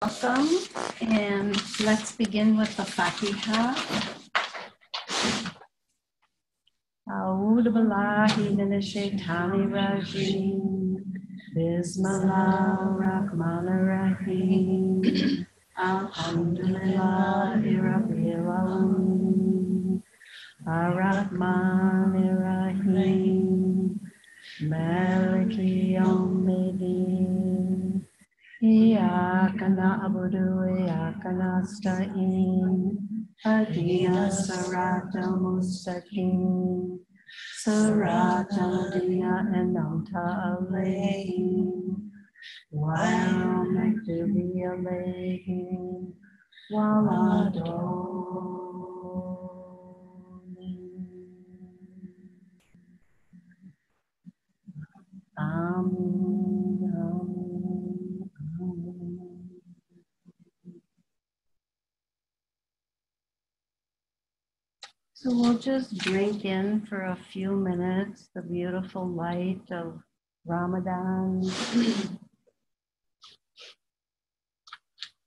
Welcome, and let's begin with the Fatiha. A'udhu billahi minash shaitani rajim. Bismillahir rahmanir rahim. Alhamdulillahi rabbil alamin. Ar-Rahmanir Rahim. Maliki yawmiddin. Iyyaka na'budu wa iyyaka nasta'in. Ihdinas siratal mustaqim. Siratal ladzina an'amta 'alaihim. Ghayril maghdubi 'alaihim waladdallin. Amen. So we'll just drink in for a few minutes the beautiful light of Ramadan,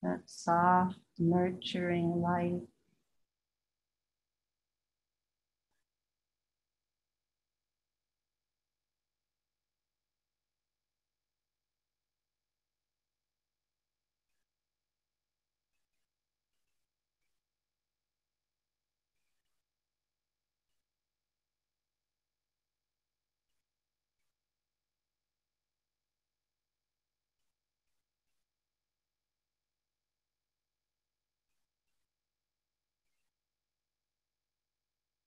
that soft, nurturing light.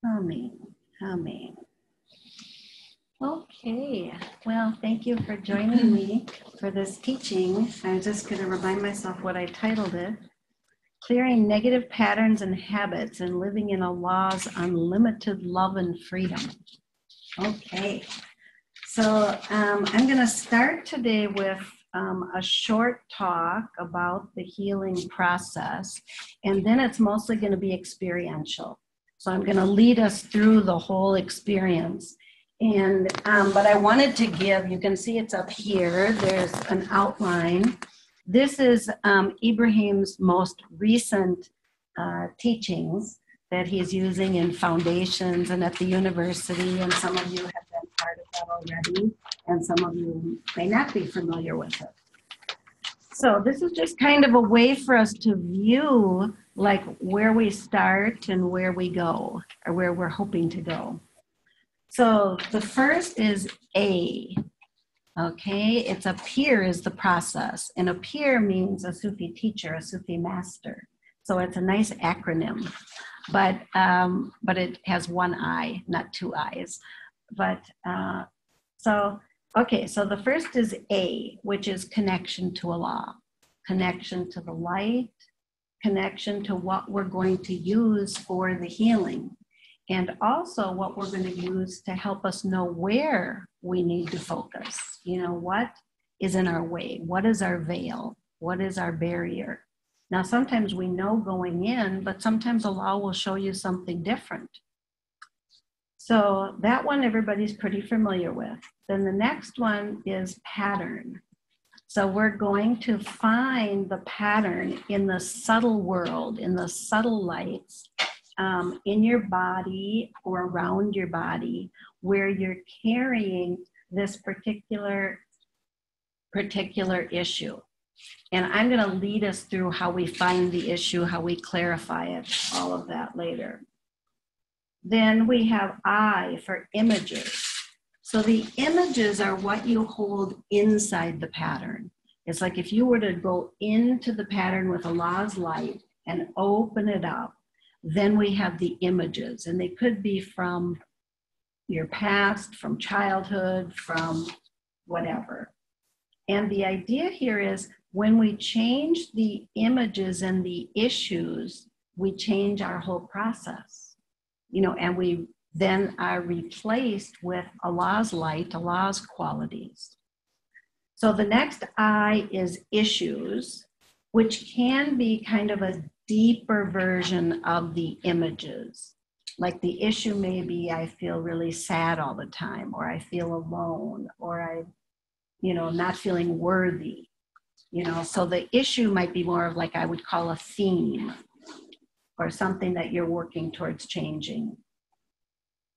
Amen. Amen. Okay, well, thank you for joining me for this teaching. I'm just going to remind myself what I titled it: Clearing Negative Patterns and Habits and Living in Allah's Unlimited Love and Freedom. Okay, so I'm going to start today with a short talk about the healing process, and then it's mostly going to be experiential. So I'm going to lead us through the whole experience. And but I wanted to give, you can see it's up here, there's an outline. This is Ibrahim's most recent teachings that he's using in foundations and at the university, and some of you have been part of that already, and some of you may not be familiar with it. So this is just kind of a way for us to view like where we start and where we go, or where we're hoping to go. So the first is A, okay? It's appear is the process. And appear means a Sufi teacher, a Sufi master. So it's a nice acronym, but it has one I, not two I's. But so the first is A, which is connection to Allah, connection to the light, connection to what we're going to use for the healing, and also what we're going to use to help us know where we need to focus. You know, what is in our way? What is our veil? What is our barrier? Now, sometimes we know going in, but sometimes Allah will show you something different. So that one everybody's pretty familiar with. Then the next one is pattern. So we're going to find the pattern in the subtle world, in the subtle lights, in your body or around your body, where you're carrying this particular issue. And I'm going to lead us through how we find the issue, how we clarify it, all of that later. Then we have I for images. So the images are what you hold inside the pattern. It's like if you were to go into the pattern with Allah's light and open it up, then we have the images, and they could be from your past, from childhood, from whatever. And the idea here is when we change the images and the issues, we change our whole process, you know, and we then are replaced with Allah's light, Allah's qualities. So the next I is issues, which can be kind of a deeper version of the images. Like the issue may be I feel really sad all the time, or I feel alone, or I, not feeling worthy. So the issue might be more of like I would call a theme or something that you're working towards changing.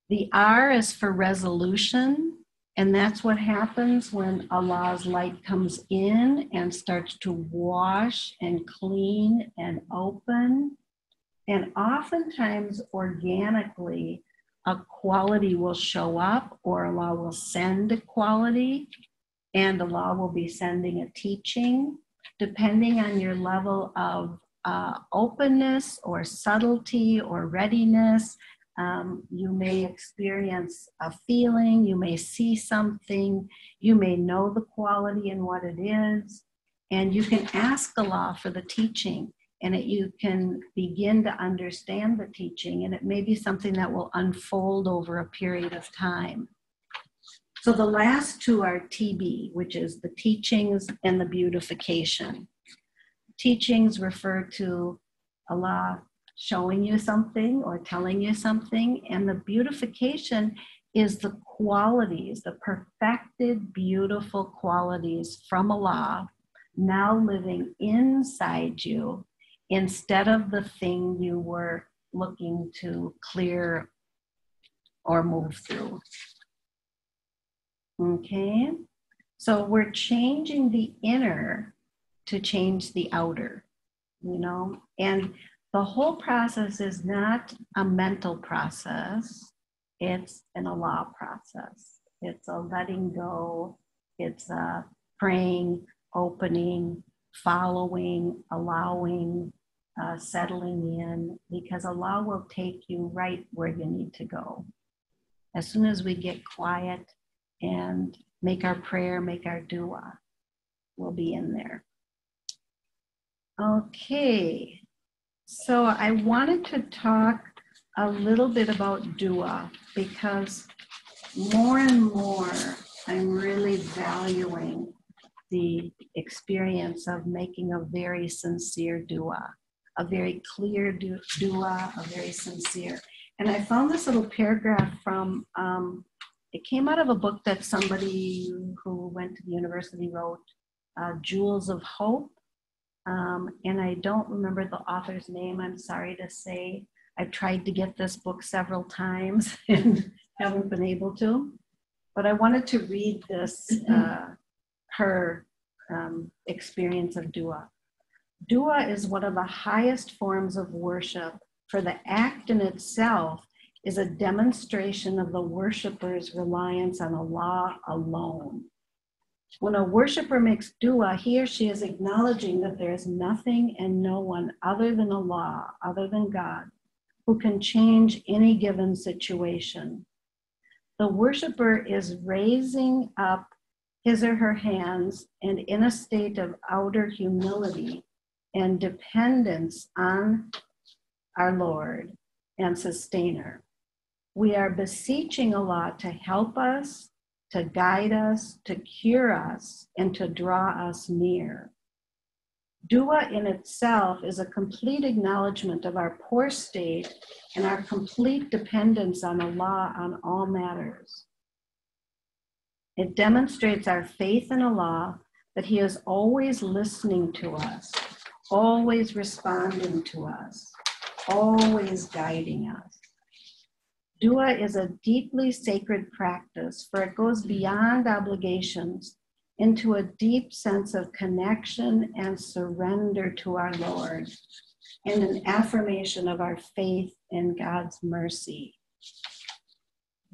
The R is for resolution, and that's what happens when Allah's light comes in and starts to wash and clean and open. And oftentimes, organically, a quality will show up, or Allah will send a quality, and Allah will be sending a teaching, depending on your level of openness or subtlety or readiness. You may experience a feeling, you may see something, you may know the quality and what it is, and you can ask Allah for the teaching, and you can begin to understand the teaching, and it may be something that will unfold over a period of time. So the last two are TB, which is the teachings and the beautification. Teachings refer to Allah showing you something or telling you something, and the beautification is the qualities, the perfected, beautiful qualities from Allah now living inside you instead of the thing you were looking to clear or move through. Okay, so we're changing the inner to change the outer, and the whole process is not a mental process, it's an Allah process. It's a letting go, it's a praying, opening, following, allowing, settling in, because Allah will take you right where you need to go. As soon as we get quiet and make our prayer, make our dua, we'll be in there. Okay, so I wanted to talk a little bit about dua, because more and more I'm really valuing the experience of making a very sincere dua, a very clear dua, a very sincere. And I found this little paragraph from, it came out of a book that somebody who went to the university wrote, Jewels of Hope. And I don't remember the author's name, I'm sorry to say. I've tried to get this book several times and haven't been able to. But I wanted to read this, her experience of dua. Dua is one of the highest forms of worship, for the act in itself is a demonstration of the worshiper's reliance on Allah alone. When a worshiper makes dua, he or she is acknowledging that there is nothing and no one other than Allah, other than God, who can change any given situation. The worshiper is raising up his or her hands and in a state of outer humility and dependence on our Lord and Sustainer. We are beseeching Allah to help us, to guide us, to cure us, and to draw us near. Dua in itself is a complete acknowledgement of our poor state and our complete dependence on Allah on all matters. It demonstrates our faith in Allah, that He is always listening to us, always responding to us, always guiding us. Dua is a deeply sacred practice, for it goes beyond obligations into a deep sense of connection and surrender to our Lord, and an affirmation of our faith in God's mercy.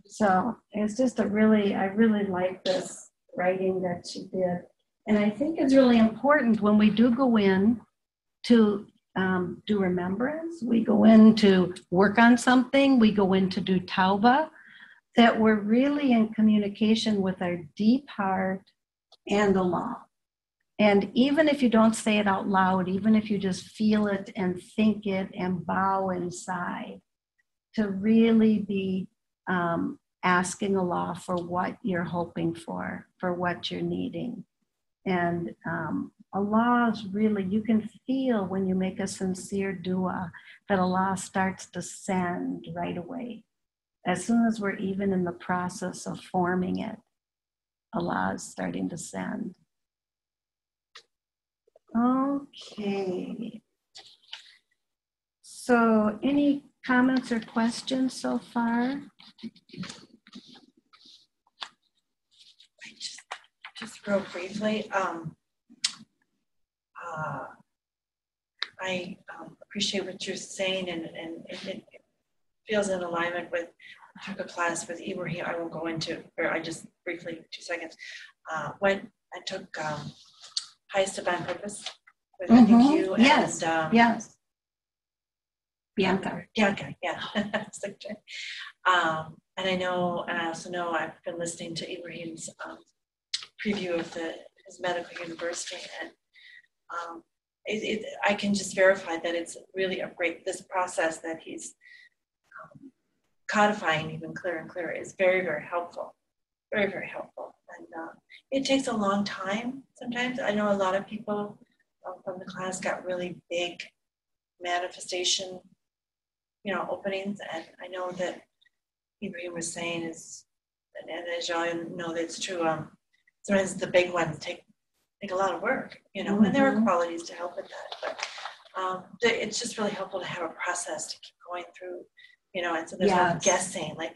So it's just I really like this writing that she did. And I think it's really important when we do go in to do remembrance, we go in to work on something, we go in to do tauba, that we're really in communication with our deep heart and Allah. And even if you don't say it out loud, even if you just feel it and think it and bow inside, to really be asking Allah for what you're hoping for what you're needing. And Allah is really, you can feel when you make a sincere dua that Allah starts to send right away. As soon as we're even in the process of forming it, Allah is starting to send. Okay. So any comments or questions so far? Just real briefly, I appreciate what you're saying, and it feels in alignment with, I took a class with Ibrahim. I won't go into, or I just briefly, 2 seconds, when I took Highest Divine Purpose with I think you yes. and yes. Bianca. Bianca, yeah. And I know, and I also know I've been listening to Ibrahim's preview of his medical university, and I can just verify that it's really a great, this process that he's codifying even clearer and clearer is very, very helpful. Very, very helpful. And it takes a long time sometimes. I know a lot of people from the class got really big manifestation, openings. And I know that Ibrahim was saying is, and as y'all know, that's true. Sometimes the big ones take a lot of work, and there are qualities to help with that. But it's just really helpful to have a process to keep going through, and so there's no guessing, like,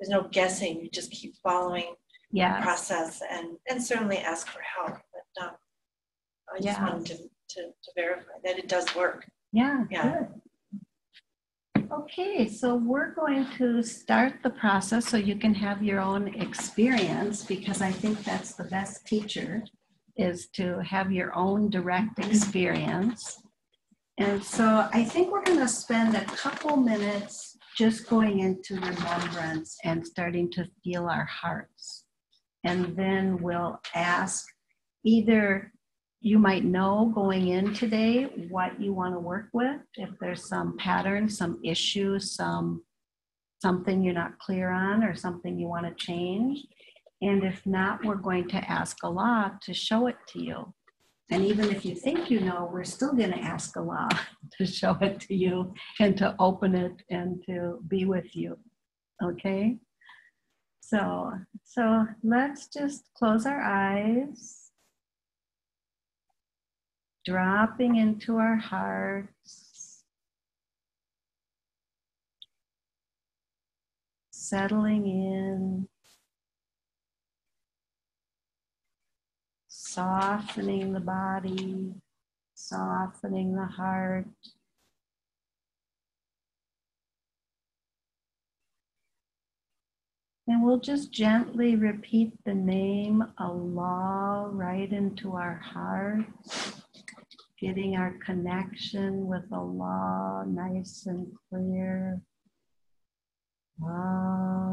there's no guessing. You just keep following the process and certainly ask for help. But I just wanted to verify that it does work. Yeah. Good. Okay, so we're going to start the process so you can have your own experience, because I think that's the best teacher, is to have your own direct experience. And so I think we're going to spend a couple minutes just going into remembrance and starting to feel our hearts. And then we'll ask, either you might know going in today what you want to work with, if there's some pattern, some issue, something you're not clear on, or something you want to change. And if not, we're going to ask Allah to show it to you. And even if you think you know, we're still going to ask Allah to show it to you and to open it and to be with you. Okay? So let's just close our eyes, dropping into our hearts, settling in, softening the body, softening the heart. And we'll just gently repeat the name Allah right into our hearts, getting our connection with Allah nice and clear. Allah,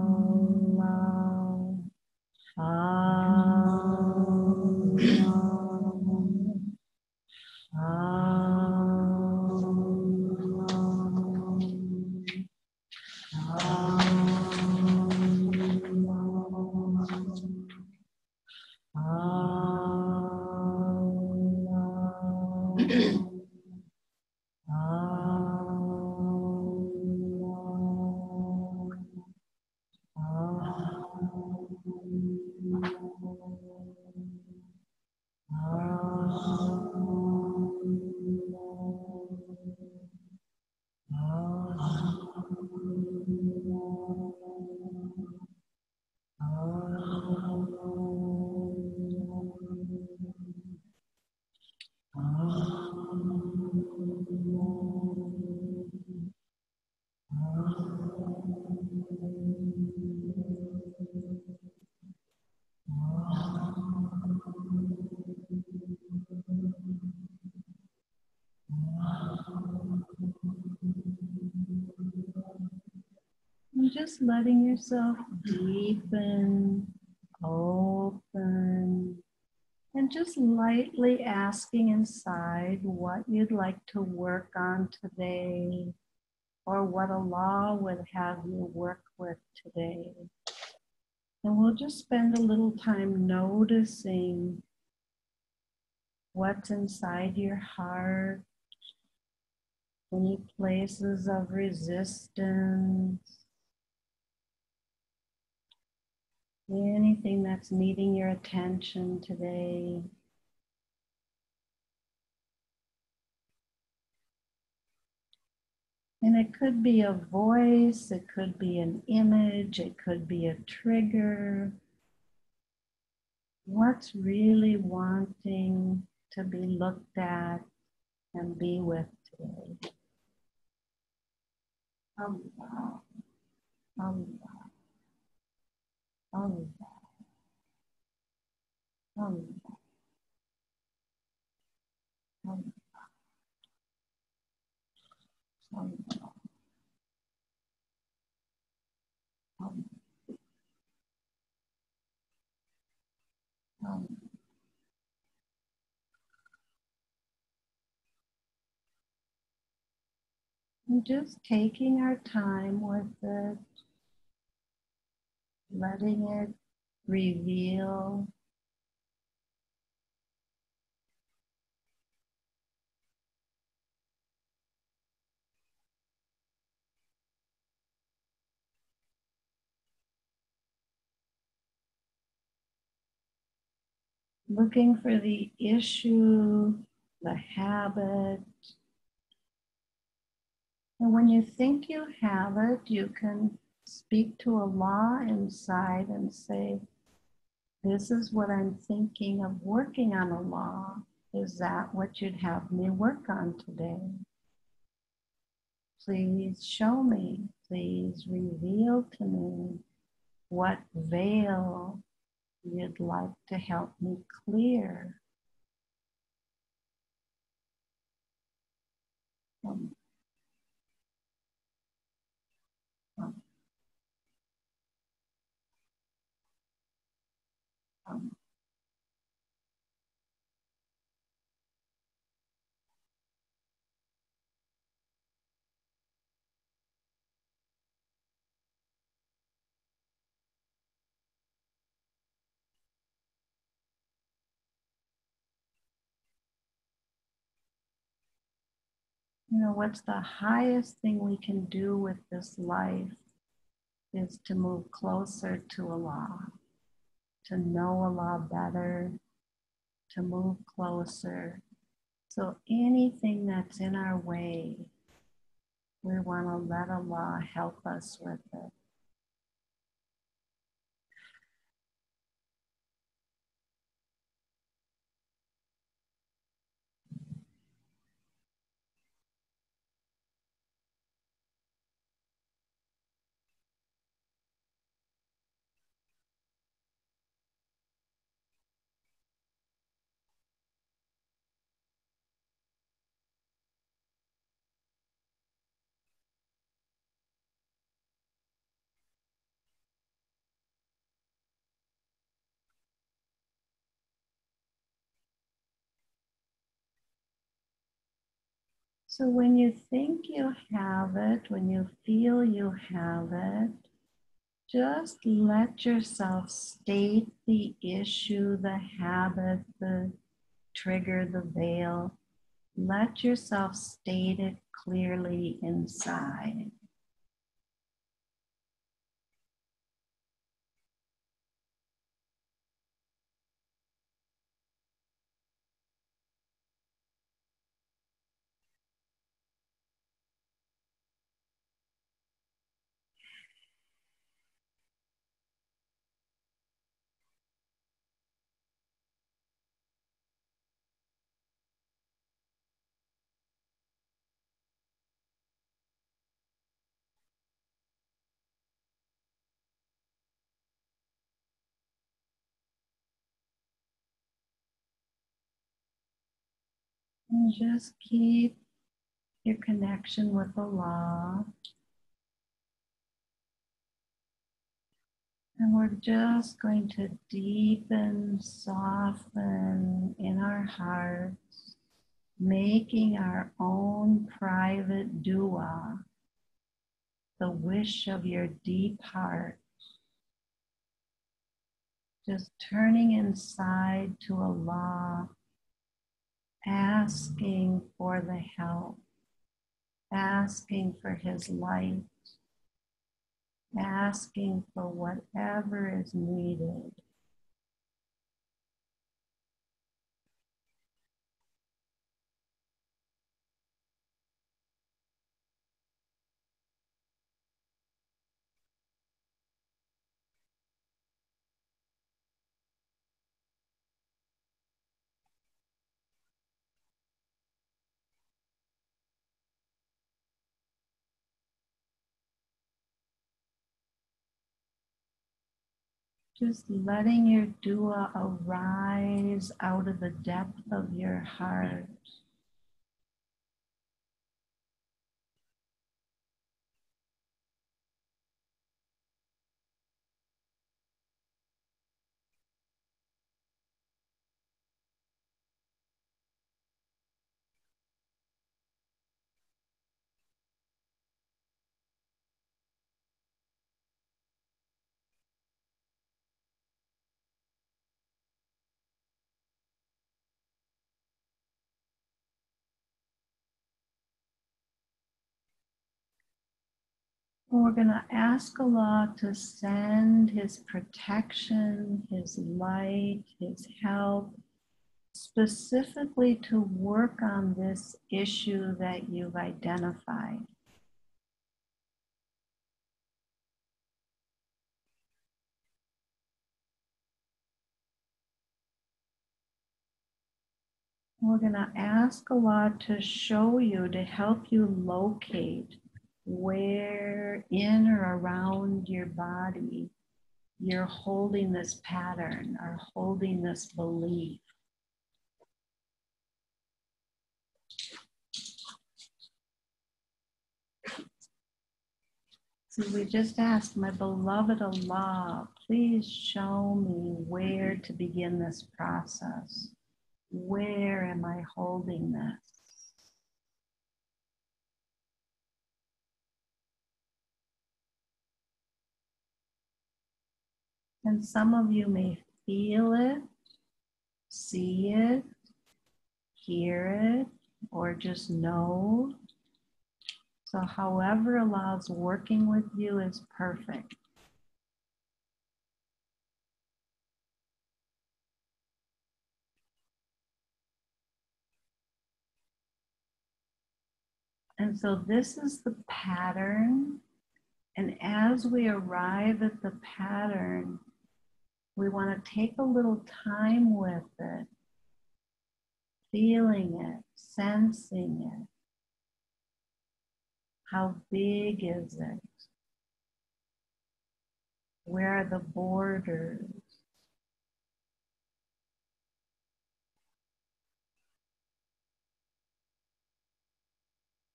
and just letting yourself deepen, open, and just lightly asking inside what you'd like to work on today, or what Allah would have you work with today. And we'll just spend a little time noticing what's inside your heart, any places of resistance, anything that's needing your attention today. And it could be a voice, it could be an image, it could be a trigger. What's really wanting to be looked at and be with today? Allah, Allah, Allah, Allah, Allah, Allah, Allah, Allah. And just taking our time with it, letting it reveal. Looking for the issue, the habit. And when you think you have it, you can speak to Allah inside and say, this is what I'm thinking of working on, Allah. Is that what you'd have me work on today? Please show me. Please reveal to me what veil you'd like to help me clear. Um, um, um. You know, what's the highest thing we can do with this life is to move closer to Allah, to know Allah better, to move closer. So anything that's in our way, we want to let Allah help us with it. So when you think you have it, when you feel you have it, just let yourself state the issue, the habit, the trigger, the veil. Let yourself state it clearly inside. And just keep your connection with Allah. And we're just going to deepen, soften in our hearts, making our own private dua, the wish of your deep heart. Just turning inside to Allah, asking for the help, asking for His light, asking for whatever is needed. Just letting your dua arise out of the depth of your heart. We're going to ask Allah to send His protection, His light, His help, specifically to work on this issue that you've identified. We're going to ask Allah to show you, to help you locate where in or around your body you're holding this pattern or holding this belief. So we just asked, my beloved Allah, please show me where to begin this process. Where am I holding this? And some of you may feel it, see it, hear it, or just know. So however Allah's working with you is perfect. And so this is the pattern. And as we arrive at the pattern, we want to take a little time with it, feeling it, sensing it. How big is it? Where are the borders?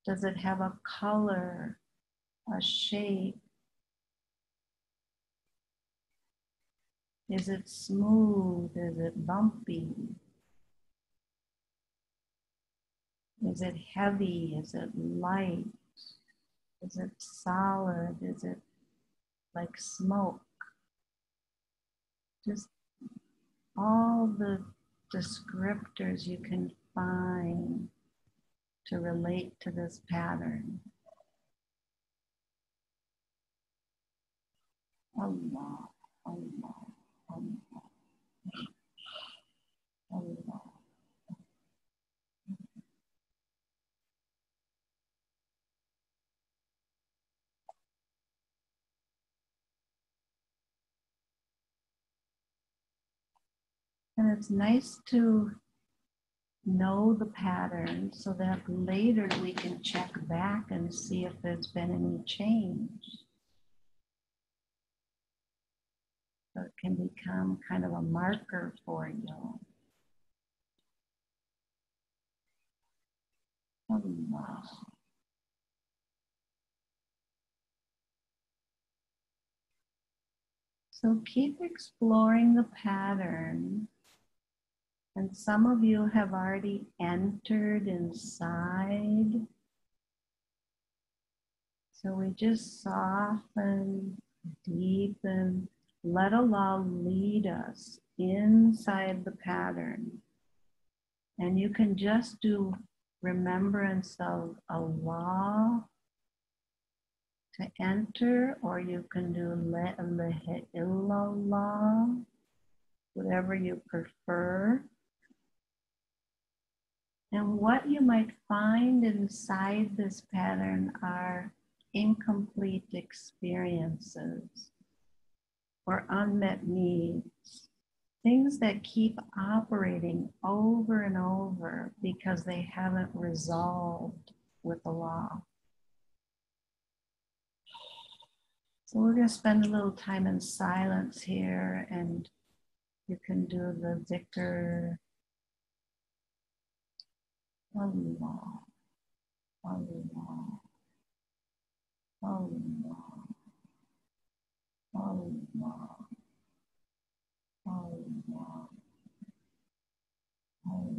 Does it have a color, a shape? Is it smooth? Is it bumpy? Is it heavy? Is it light? Is it solid? Is it like smoke? Just all the descriptors you can find to relate to this pattern. Allah, Allah, Allah, Allah. And it's nice to know the pattern so that later we can check back and see if there's been any change. So it can become kind of a marker for you. Allah. So keep exploring the pattern. And some of you have already entered inside. So we just soften, deepen, let Allah lead us inside the pattern. And you can just do remembrance of Allah to enter, or you can do La ilaha illallah, whatever you prefer. And what you might find inside this pattern are incomplete experiences or unmet needs, things that keep operating over and over because they haven't resolved with the law. So we're going to spend a little time in silence here, and you can do the zikr. Allah, Allah, Allah, Allah, Allah, Allah, Allah.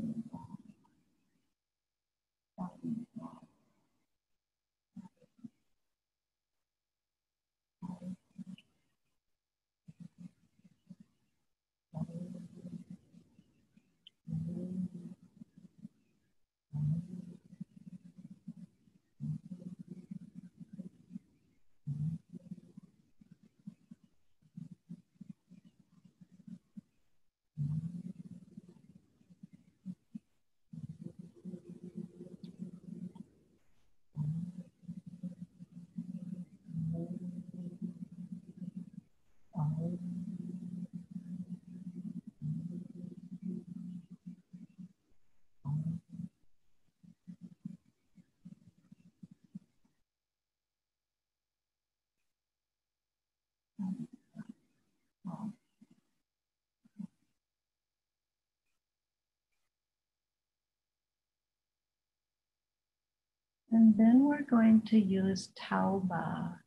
And then we're going to use tauba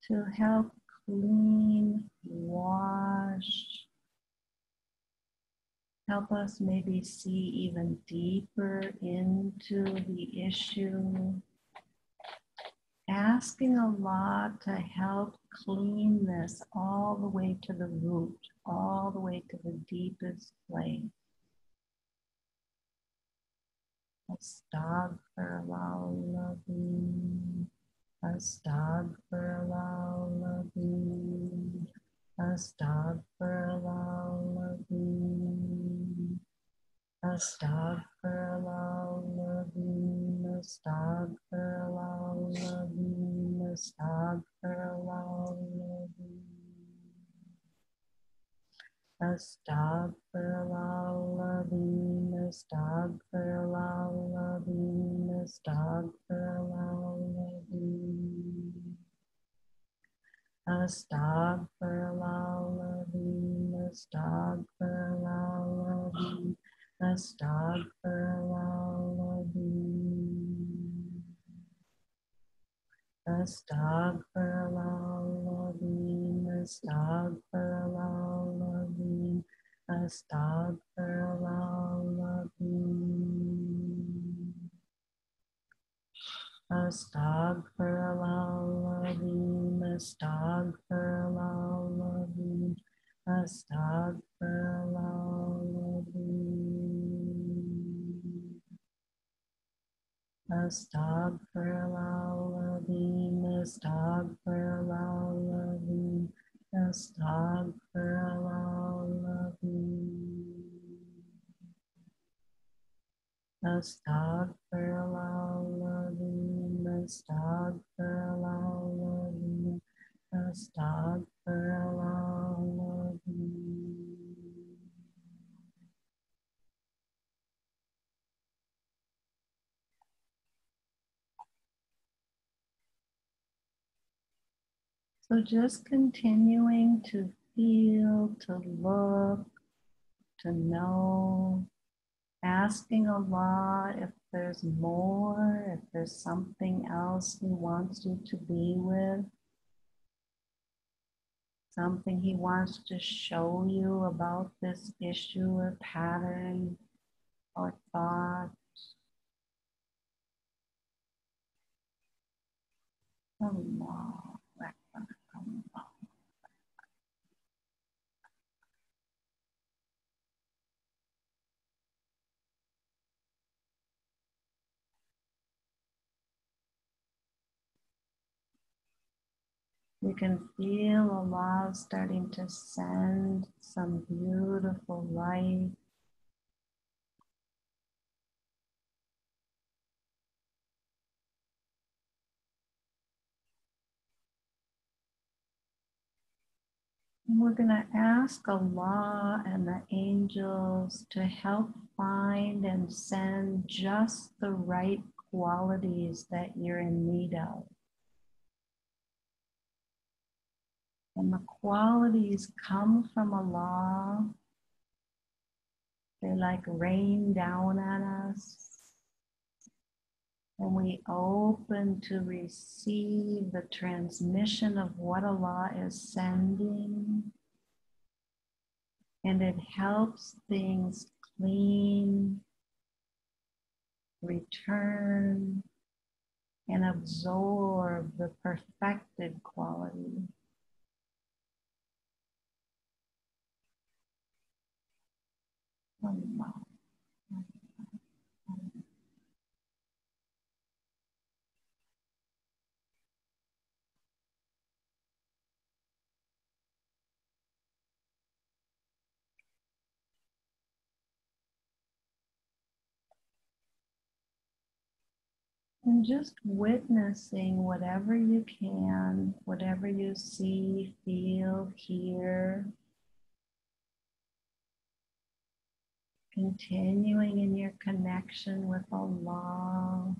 to help clean, wash, help us maybe see even deeper into the issue. Asking Allah to help clean this all the way to the root, all the way to the deepest place. Astaghfirullahaladzim, astaghfirullahaladzim, astaghfirullahaladzim, astaghfirullahaladzim, astaghfirullahaladzim, astaghfirullahaladzim. Astaghfirullahaladzim, astaghfirullahaladzim, astaghfirullahaladzim. Astaghfirullahaladzim, astaghfirullahaladzim, astaghfirullahaladzim. Astaghfirullahaladzim, astaghfirullahaladzim, astaghfirullahaladzim. Astaghfirullahaladzim, astaghfirullahaladzim, astaghfirullahaladzim. Astaghfirullahaladzim, astaghfirullahaladzim, astaghfirullahaladzim. Astaghfirullahaladzim, astaghfirullahaladzim, astaghfirullahaladzim. So just continuing to feel, to look, to know, asking Allah if there's more, if there's something else He wants you to be with, something He wants to show you about this issue or pattern or thought. Allah. You can feel Allah starting to send some beautiful light. And we're going to ask Allah and the angels to help find and send just the right qualities that you're in need of. And the qualities come from Allah. They like rain down on us. And we open to receive the transmission of what Allah is sending. And it helps things clean, return, and absorb the perfected quality. Allah. And just witnessing whatever you can, whatever you see, feel, hear, continuing in your connection with Allah.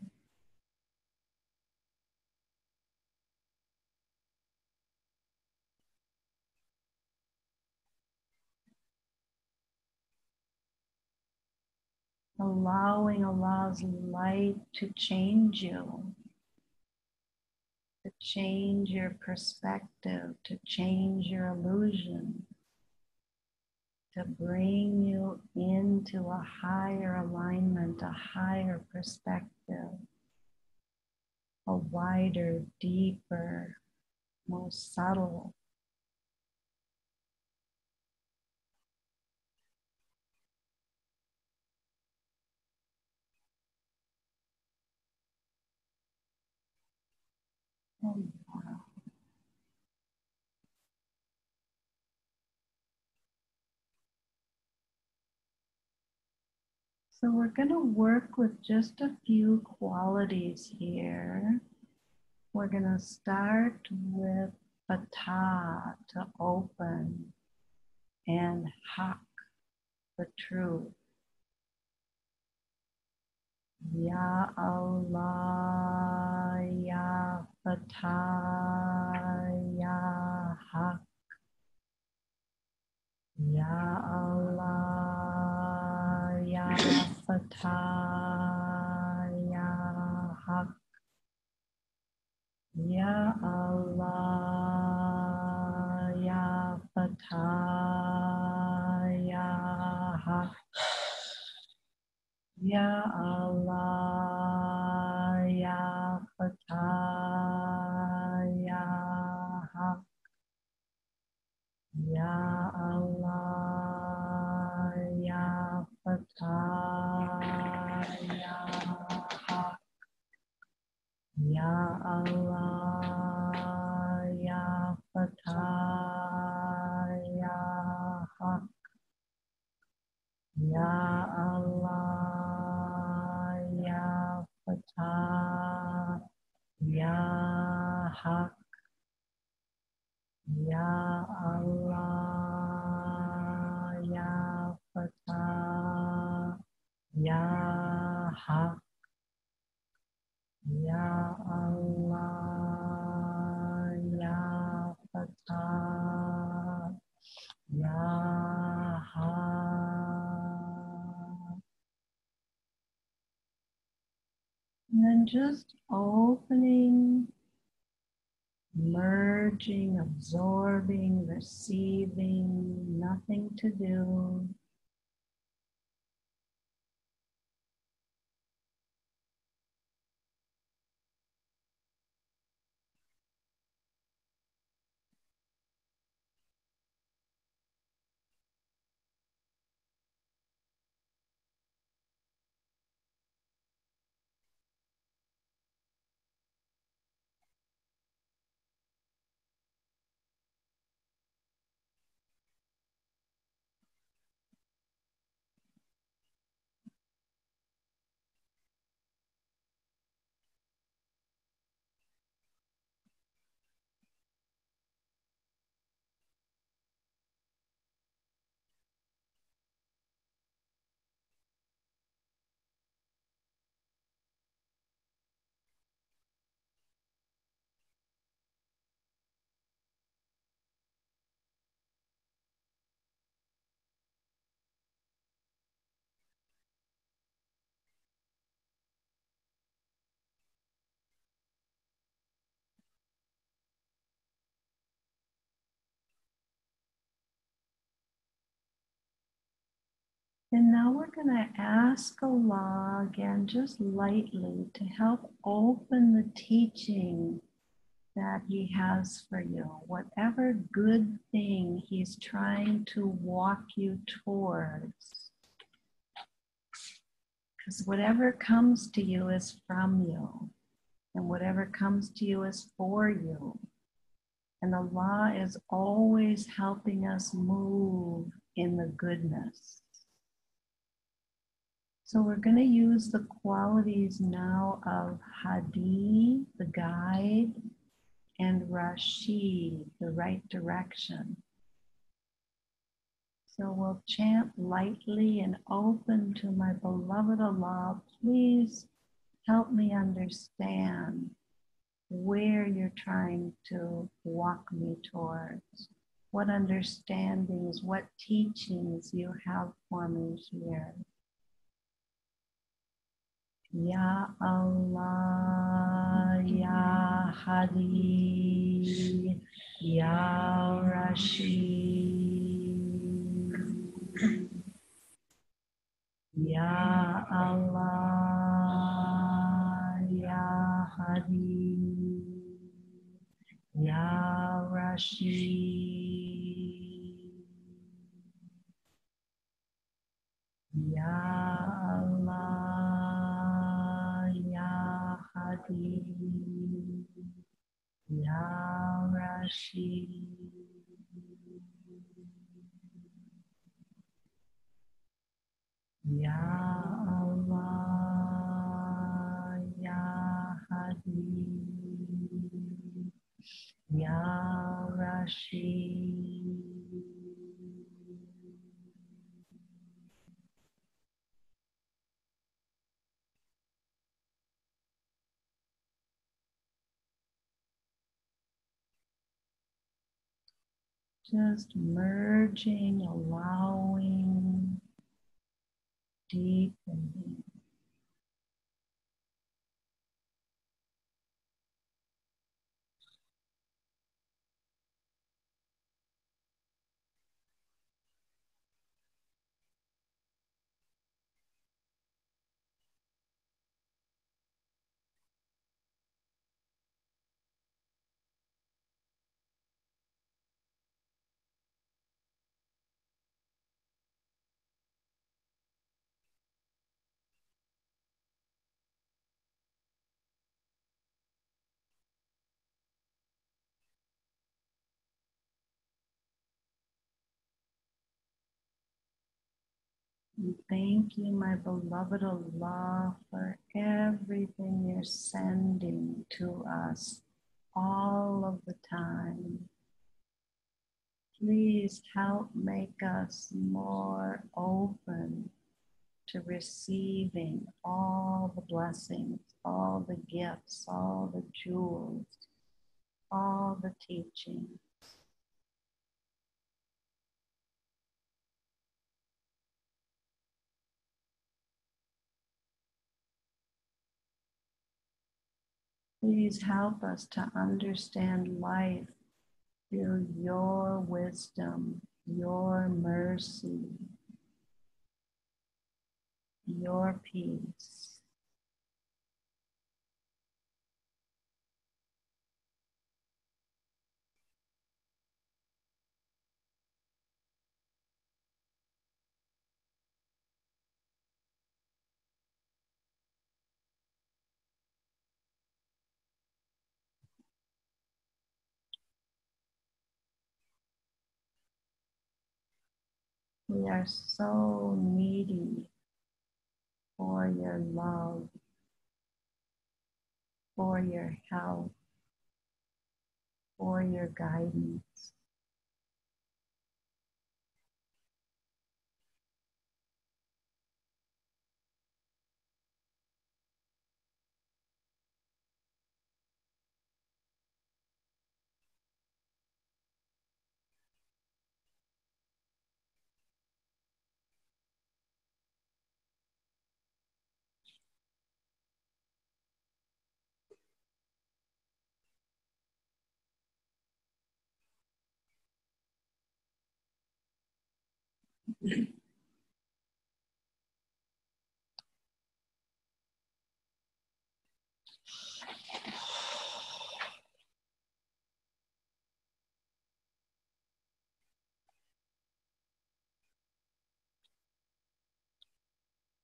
Allowing Allah's light to change you, to change your perspective, to change your illusion, to bring you into a higher alignment, a higher perspective, a wider, deeper, more subtle. So we're going to work with just a few qualities here. We're going to start with fatah, to open, and haq, the truth. Ya Allah, Ya Fatah, Ya Haq. Ya Allah, Ya Fatah, Ya Haq. Ya Allah, Ya Fatah, Ya Haq. Ya Allah, Ya Fatah, Ya Haq. Ya Allah, Ya Fatah, Ya Haq. Ya Allah, Ya Fatah, Ya Haq. Ya Allah, Ya Fatah, Ya Haq. Ya Allah, Ya Fatah, Ya Haq. Ya Allah, Ya Fatah, Ya Haq. And then just opening, merging, absorbing, receiving, nothing to do. And now we're going to ask Allah again, just lightly, to help open the teaching that He has for you. Whatever good thing He's trying to walk you towards. Because whatever comes to you is from you. And whatever comes to you is for you. And Allah is always helping us move in the goodness. So we're going to use the qualities now of Hadi, the guide, and Rashid, the right direction. So we'll chant lightly and open to my beloved Allah. Please help me understand where you're trying to walk me towards. What understandings, what teachings you have for me here. Ya Allah, Ya Hadi, Ya Rashid. Ya Allah, Ya Hadi, Ya Rashid. Ya Allah, Ya Hadi, Ya Rashid. Ya Allah, Ya Hadi, Ya Rashid. Just merging, allowing, deepening. And thank you, my beloved Allah, for everything you're sending to us all of the time. Please help make us more open to receiving all the blessings, all the gifts, all the jewels, all the teaching. Please help us to understand life through your wisdom, your mercy, your peace. We are so needy for your love, for your help, for your guidance.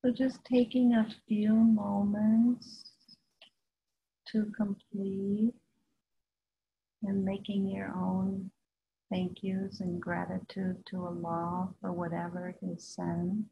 So just taking a few moments to complete and making your own thank yous and gratitude to Allah for whatever is sent.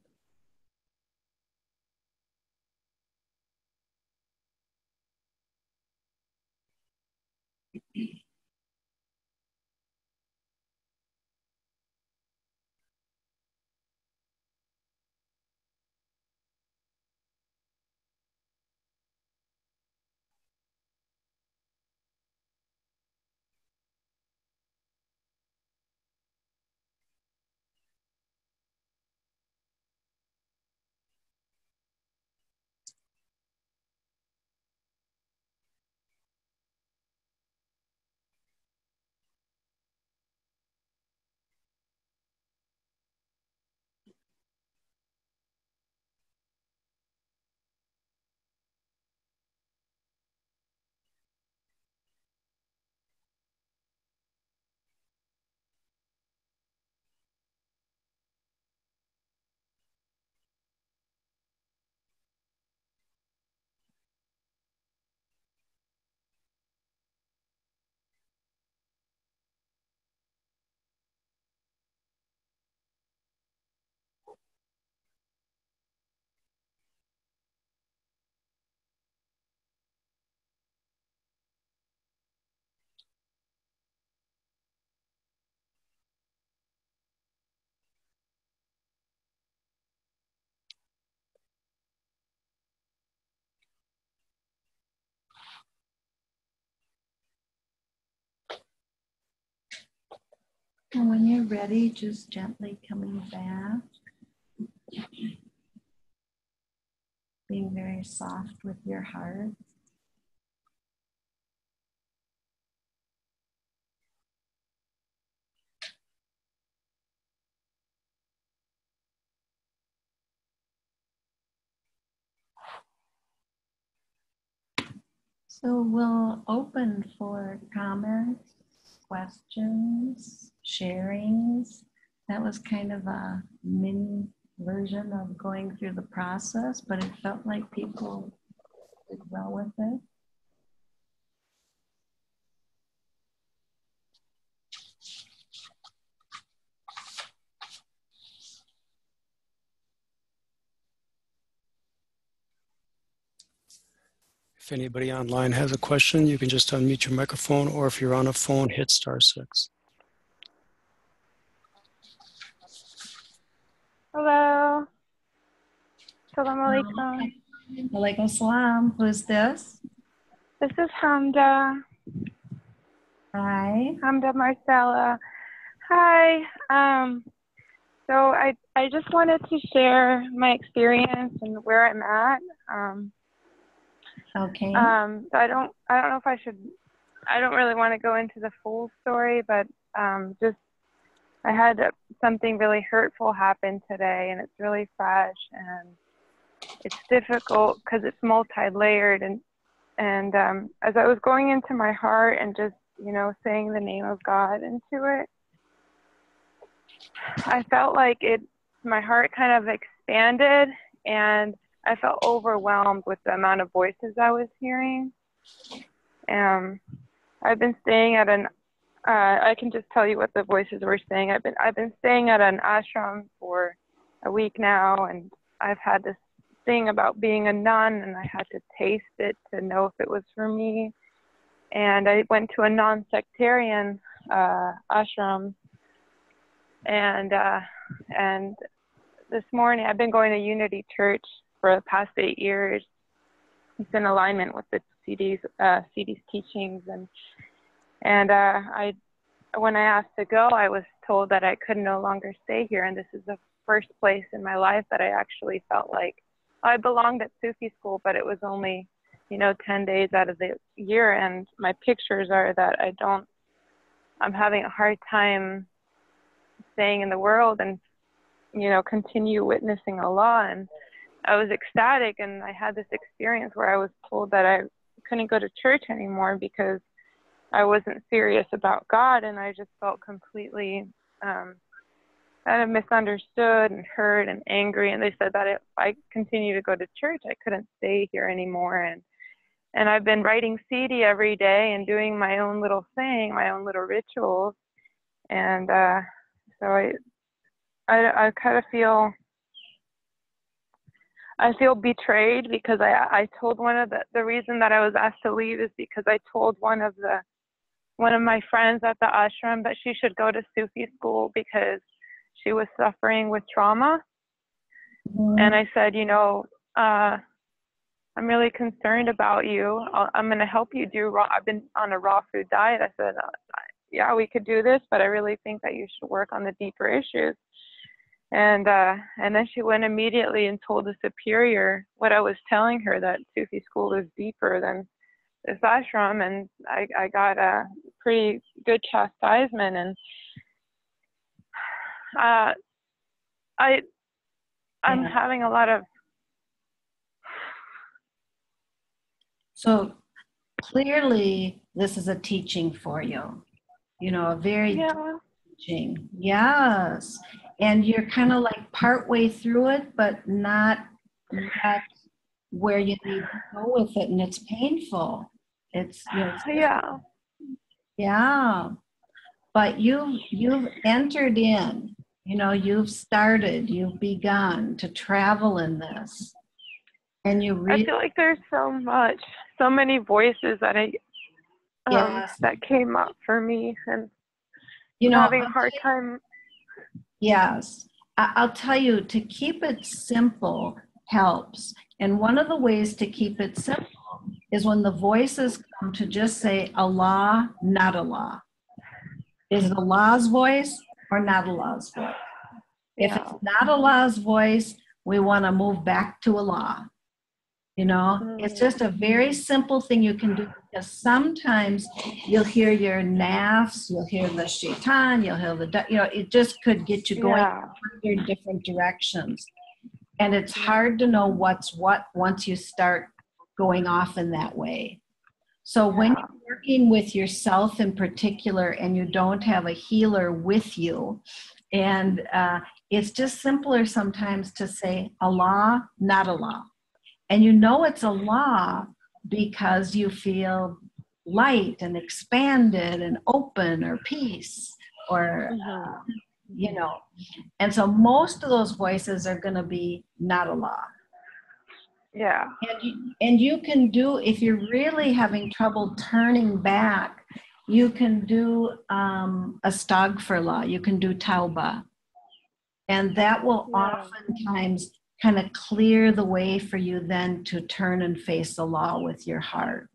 And when you're ready, just gently coming back, being very soft with your heart. So we'll open for comments, questions, sharings. That was kind of a mini version of going through the process, but it felt like people did well with it. If anybody online has a question, you can just unmute your microphone, or if you're on a phone, hit *6. Hello. Assalamu alaikum. Walaikum salam. Who's this? This is Hamda. Hi. Hamda Marcella. Hi. So I just wanted to share my experience and where I'm at. Okay. So I don't know if I should. I don't really want to go into the full story, but just I had something really hurtful happen today, and it's really fresh, and it's difficult because it's multi-layered. And as I was going into my heart and just, saying the name of God into it, I felt like my heart kind of expanded, and I felt overwhelmed with the amount of voices I was hearing. I've been staying at I can just tell you what the voices were saying. I've been staying at an ashram for a week now, and I've had this thing about being a nun, and I had to taste it to know if it was for me. And I went to a non-sectarian ashram, and this morning I've been going to Unity Church for the past 8 years. It's in alignment with the CD's teachings, and when I asked to go, I was told that I could no longer stay here, and this is the first place in my life that I actually felt like I belonged at Sufi school, but it was only 10 days out of the year, and my pictures are that I'm having a hard time staying in the world and continue witnessing Allah. And I was ecstatic, and I had this experience where I was told that I couldn't go to church anymore because I wasn't serious about God, and I just felt completely kind of misunderstood and hurt and angry. And they said that if I continue to go to church, I couldn't stay here anymore. And I've been writing CD every day and doing my own little thing, my own little rituals. And so I kind of feel, I feel betrayed because I told one of the reason that I was asked to leave is because I told one of my friends at the ashram that she should go to Sufi school because she was suffering with trauma. Mhm. And I said, I'm really concerned about you. I'm going to help you do raw. I've been on a raw food diet. I said, yeah, we could do this, but I really think that you should work on the deeper issues. And then she went immediately and told the superior what I was telling her, that Sufi school is deeper than this ashram. And I got a pretty good chastisement. And I'm having a lot of. So clearly, this is a teaching for you, a very deep teaching. Yes. And you're kind of like partway through it, but not where you need to go with it. And it's painful. It's, yeah. But you've entered in, you've started, you've begun to travel in this. And you really, I feel like there's so many voices that that came up for me, and having a hard time. Yes, I'll tell you, to keep it simple helps. And one of the ways to keep it simple is when the voices come to just say Allah, not Allah. Is it Allah's voice or not Allah's voice? If it's not Allah's voice, we want to move back to Allah. It's just a very simple thing you can do, because sometimes you'll hear your nafs, you'll hear the shaitan, you'll hear it just could get you going in 100 different directions. And it's hard to know what's what once you start going off in that way. So when you're working with yourself in particular and you don't have a healer with you, and it's just simpler sometimes to say Allah, not Allah. And it's Allah because you feel light and expanded and open, or peace, or, And so most of those voices are going to be not Allah. Yeah. And you can do, if you're really having trouble turning back, you can do astaghfirullah, you can do tawbah. And that will oftentimes kind of clear the way for you then to turn and face Allah with your heart.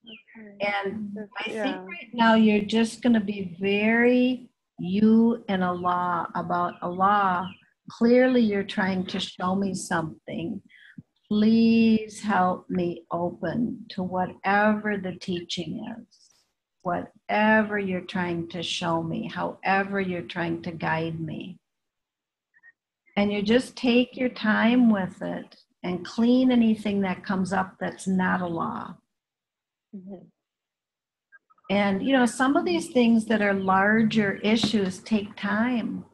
Okay. And I think right now you're just going to be very you and Allah about Allah. Clearly you're trying to show me something. Please help me open to whatever the teaching is, whatever you're trying to show me, however you're trying to guide me. And you just take your time with it and clean anything that comes up that's not Allah. Mm-hmm. And, some of these things that are larger issues take time.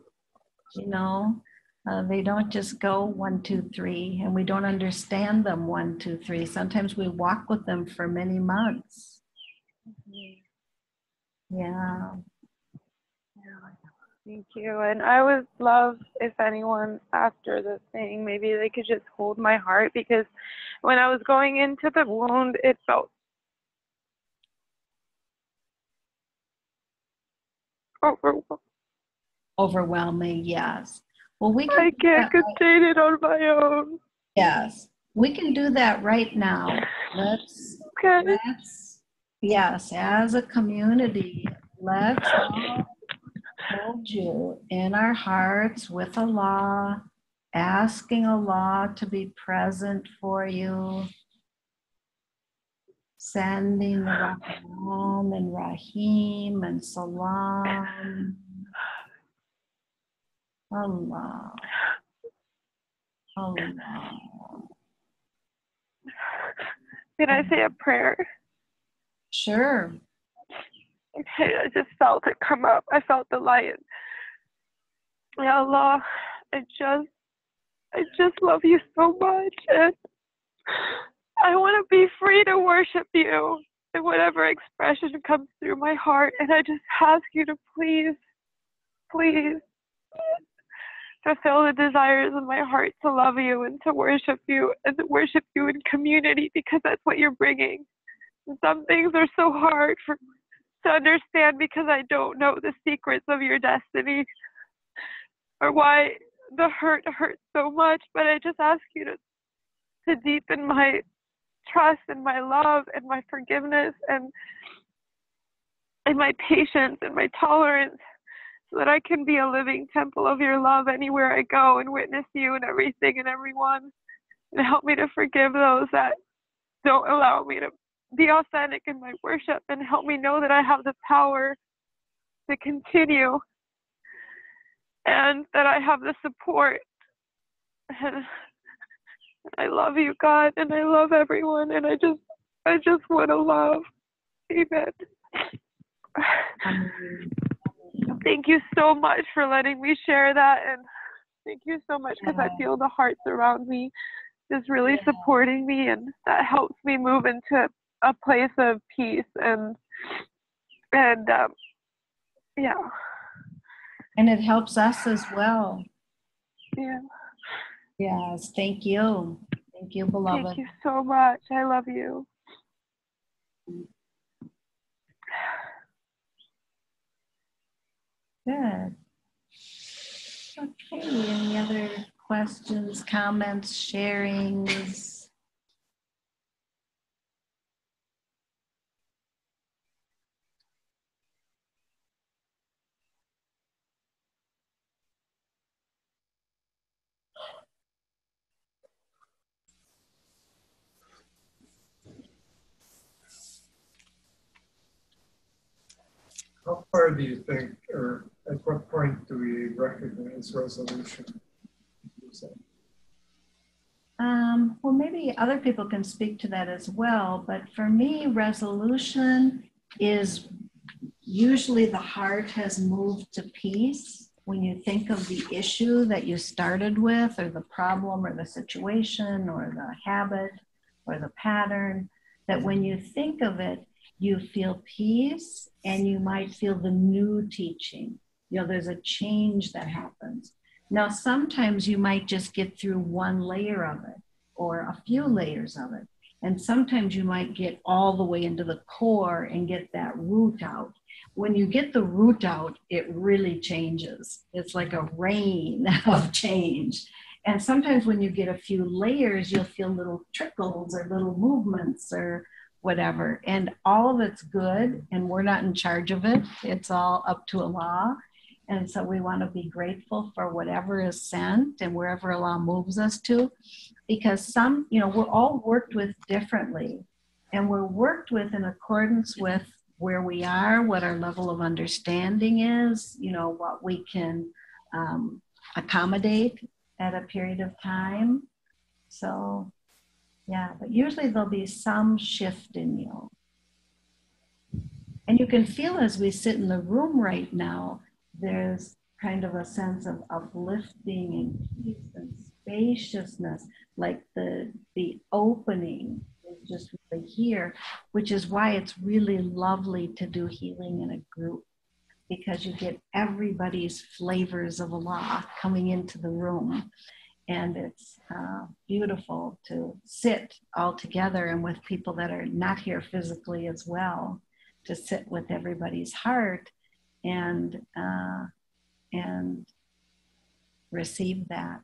They don't just go 1, 2, 3, and we don't understand them 1, 2, 3. Sometimes we walk with them for many months. Mm-hmm. Yeah. Thank you. And I would love if anyone after the thing, maybe they could just hold my heart, because when I was going into the wound, it felt overwhelming. Yes. Well, I can't contain it on my own. Yes. We can do that right now. Let's yes, as a community, let's all hold you in our hearts with Allah, asking Allah to be present for you, sending the Rahman and Rahim and Salam. Allah. Allah. Can I say a prayer? Sure. Okay, I just felt it come up. I felt the light. Ya Allah, I just love you so much, and I want to be free to worship you in whatever expression comes through my heart. And I just ask you to please, please fulfill the desires of my heart to love you and to worship you and to worship you in community, because that's what you're bringing. And some things are so hard to understand because I don't know the secrets of your destiny or why the hurt hurts so much. But I just ask you to deepen my trust and my love and my forgiveness and my patience and my tolerance, so that I can be a living temple of your love anywhere I go and witness you and everything and everyone. And help me to forgive those that don't allow me to be authentic in my worship, and help me know that I have the power to continue and that I have the support. And I love you, God, and I love everyone, and I just want to love. Amen. Thank you so much for letting me share that, and thank you so much, because I feel the hearts around me is really supporting me, and that helps me move into a place of peace and yeah. And it helps us as well. Yeah. Yes, thank you. Thank you, beloved. Thank you so much. I love you. Good. Okay, any other questions, comments, sharings? How far do you think, or at what point do we recognize resolution? Well, maybe other people can speak to that as well, but for me, resolution is usually the heart has moved to peace. When you think of the issue that you started with, or the problem, or the situation, or the habit, or the pattern, that when you think of it, you feel peace, and you might feel the new teaching. There's a change that happens. Now, sometimes you might just get through one layer of it, or a few layers of it. And sometimes you might get all the way into the core and get that root out. When you get the root out, it really changes. It's like a rain of change. And sometimes when you get a few layers, you'll feel little trickles or little movements or whatever. And all of it's good, and we're not in charge of it. It's all up to Allah. And so we want to be grateful for whatever is sent and wherever Allah moves us to, because we're all worked with differently, and we're worked with in accordance with where we are, what our level of understanding is, what we can accommodate at a period of time. So, yeah, but usually there'll be some shift in you. And you can feel as we sit in the room right now, there's kind of a sense of uplifting and peace and spaciousness, like the opening is just really here, which is why it's really lovely to do healing in a group, because you get everybody's flavors of Allah coming into the room. And it's beautiful to sit all together and with people that are not here physically as well, to sit with everybody's heart and receive that.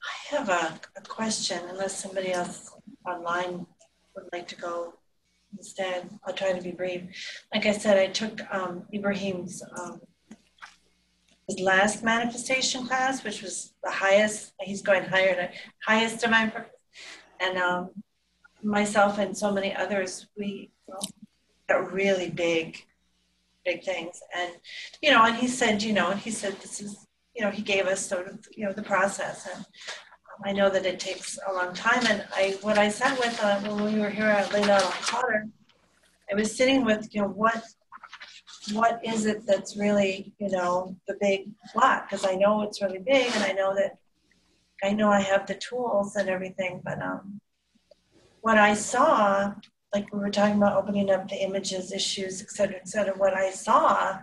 I have a question, unless somebody else online would like to go instead. I'll try to be brief. Like I said, I took Ibrahim's his last manifestation class, which was the highest. He's going higher, the highest of my purpose. And myself and so many others, we got really big things. And, and he said, this is, he gave us sort of, the process. And I know that it takes a long time. And what I sat with when we were here at Layla al-Qadr, I was sitting with, what is it that's really, the big block? Because I know it's really big, and I know I have the tools and everything, but what I saw, like we were talking about opening up the images, issues, et cetera, what I saw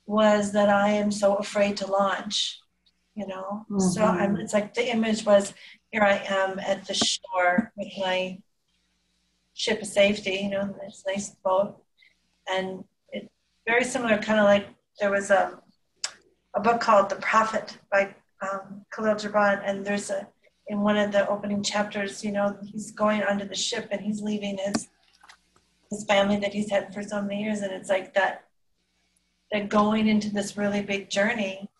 was that I am so afraid to launch, Mm-hmm. So it's like the image was, here I am at the shore with my ship of safety, this nice boat. And it's very similar, kind of like there was a book called The Prophet by Khalil Gibran, and there's in one of the opening chapters, he's going onto the ship and he's leaving his family that he's had for so many years, and it's like that going into this really big journey,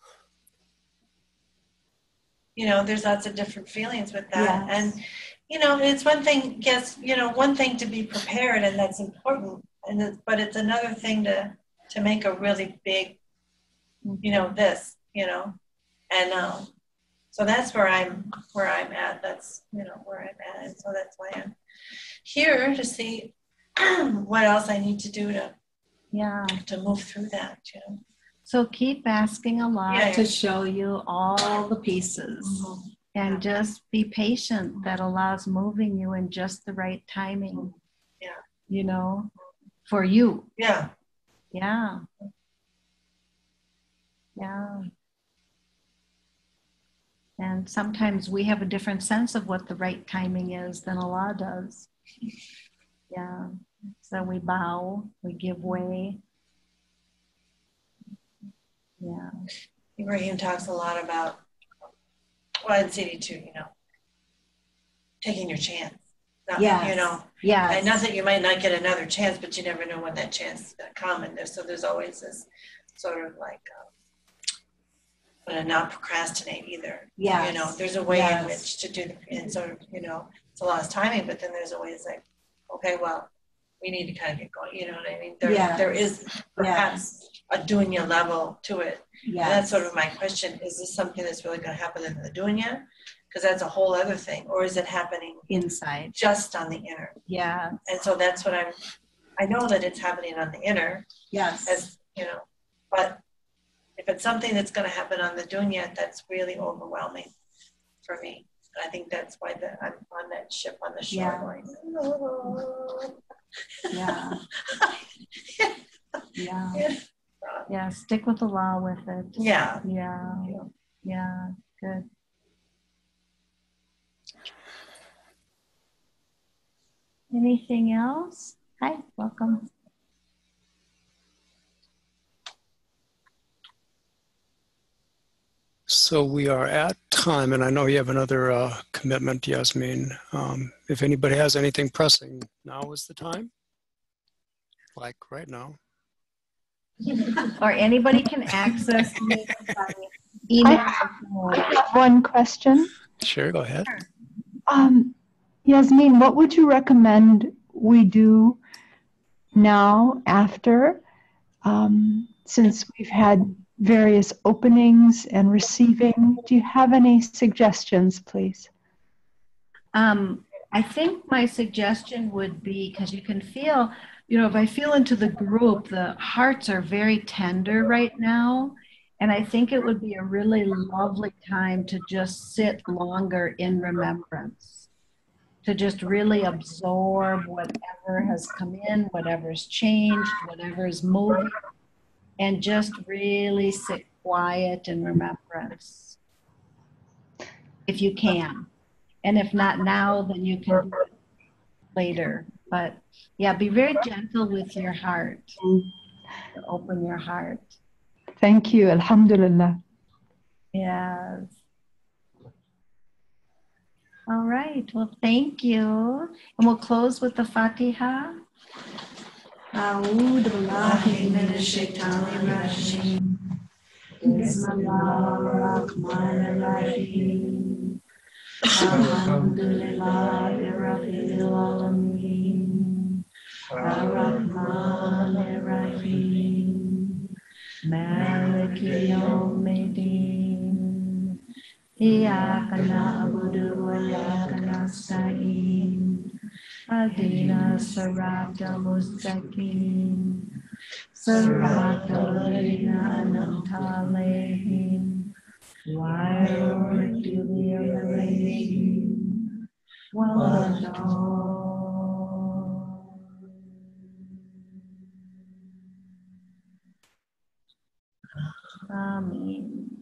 there's lots of different feelings with that. Yes. And, it's one thing, yes, one thing to be prepared, and that's important, but it's another thing to make a really big, this, and so that's where I'm at. That's, where I'm at. And so that's why I'm here to see what else I need to do to move through that, So keep asking Allah to show you all the pieces, mm-hmm. and just be patient that Allah's moving you in just the right timing. Yeah. For you. Yeah. Yeah. Yeah. And sometimes we have a different sense of what the right timing is than Allah does. Yeah. So we bow, we give way. Yeah. Ibrahim talks a lot about, in CD2, taking your chance. Yes. Yeah. And not that you might not get another chance, but you never know when that chance is going to come. And there's always this sort of like, not procrastinate either. Yeah. There's a way in which to do and sort of, it's a lot of timing, but then there's always like, okay, well, we need to kind of get going. You know what I mean? There is perhaps a dunya level to it. Yeah. And that's sort of my question. Is this something that's really going to happen in the dunya? Because that's a whole other thing. Or is it happening inside? Just on the inner. Yeah. And so that's what I know that it's happening on the inner. Yes. As, but if it's something that's going to happen on the dunya, that's really overwhelming for me. And I think that's why I'm on that ship on the shore going, oh. Yeah. Yeah. Yeah. Stick with the law with it. Yeah. Yeah. Yeah. Good. Anything else? Hi, welcome. So we are at time, and I know you have another commitment, Yasmine. If anybody has anything pressing, now is the time, like right now. Or anybody can access me by email. I have one question. Sure, go ahead. Yasmine, what would you recommend we do now after, since we've had various openings and receiving? Do you have any suggestions, please? I think my suggestion would be, because you can feel, if I feel into the group, the hearts are very tender right now. And I think it would be a really lovely time to just sit longer in remembrance, to just really absorb whatever has come in, whatever's changed, whatever's moving, and just really sit quiet in remembrance, if you can. And if not now, then you can do it later. But yeah, be very gentle with your heart. Open your heart. Thank you. Alhamdulillah. Yes. All right. Well, thank you. And we'll close with the Fatiha. أعوذ بالله من الشيطان الرجيم بسم الله الرحمن الرحيم الحمد لله رب العالمين الرحمن الرحيم مالك يوم الدين إياك نعبد وإياك نستعين Adina Sarabda Mustaqim Sarabda Lina Anantalehim Wild Julia Walado. Amen.